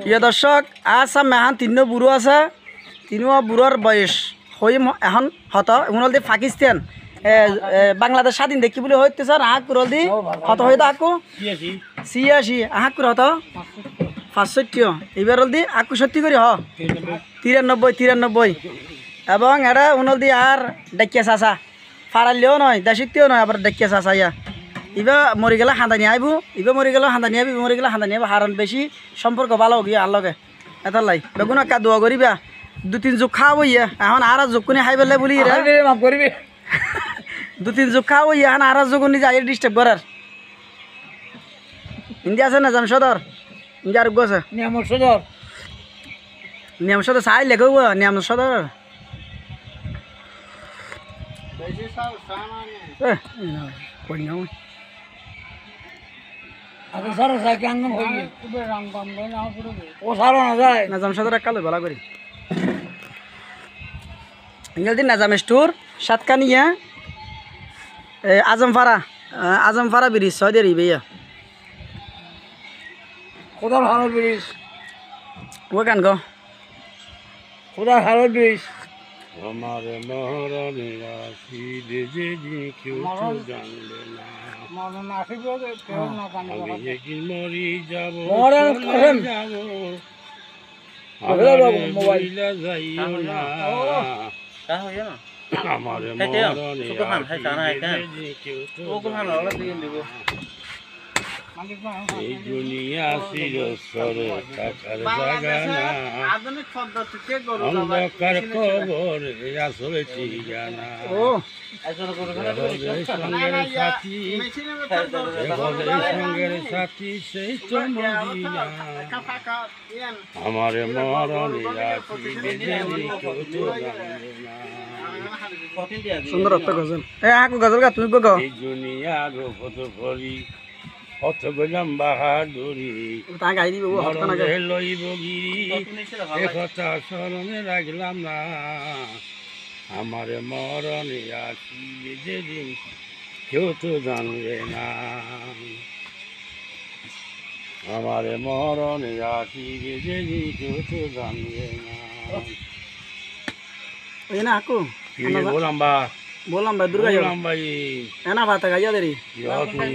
প্রিয় দর্শক আজ মেহান তিন বুড়ো আছে তিন বুড়োর বয়স হই এখন হত উনল দি পাকিস্তান বাংলাদেশ স্বাধীন দেখি বলে হইতে স্যার আহাক কুরল দি হত হইতো আকু 86 আহাক কুর হত 65 এবার দি আকু সত্যি করি হ 93 এবং এটা উনল দি আর ডাকিয়া চাচা ফারালিও নয় দেশিত্তিও নয় আবার ডাকিয়া চাচা ইয়া ইবা মরি গেলে হাঁদানি আইব ইবা মরি গেলে হাঁদানি আইব মরি গেলে হাঁদানি আইব হারান বেশি সম্পর্ক ভালো গিয়া আর লগে এটার লাই বেগুন একা দোয়া করিবা 2-3 যুগ খাওয়াবো ইয়া এখন আর যুগ কোনে খাই পেলে বলি মাফ করবি 2-3 যুগ খাওয়াবো ইয়া এখন আর যুগ নিজে আই ডিস্টার্ব করার ইন্ডিয়া আছে না জাম সদর ইন্ডিয়া আর আছে নিয়ম সদর চাই লেগো নিয়ম সদর কই না নাজাম সদর কালো বলা করি ইংরেল দিন নাজাম স্টোর সাতকানিয়া আজমপাড়া ব্রিজ সৌদি আরব ইয়া কোথার ভালো ব্রিজ ও গান গো কোথার ভালো ব্রিজ আমার মরণে আসিল যে কেউ তো জানবে না মরণ আসিব কেউ না জানে আমি একদিন মরি যাব মরণ কখন যাব আগে মোবাইল যাইও না তা হইয়া না আমার খাইতে মরণে সুতো খান খাই জানা এটা কেউ তো ও কোন ভালো লাগা দিয়ে দিব এই দুনিয়া চিরস্তরে থাকার জায়গা না আধুনিক পদ্ধতিতে গরু অন্ধকার কবর আসলে ঠিকানা একজন গরু সঙ্গের সাথী সঙ্গের সাথী সেই তো মদিনা আমার মরণে সুন্দর একটা গজল আকু গজল গা তুমি গো এই দুনিয়ার কত ভরি অত গলাম বাহাদুরি তা গাই দিবে ও হরতা না মরণে লইব গিরি এ কথা স্মরণে রাখলাম না আমার মরণে আসিবে যেদিন কেউ তো জানবে না আমার মরণে আসিবে যেদিন কেউ তো জানবে না ওই না আকু কি বললাম বা বললাম ভাই দুর্গা বললাম ভাই এনা ভাতা গাইয়া দেরি ইয়া তুমি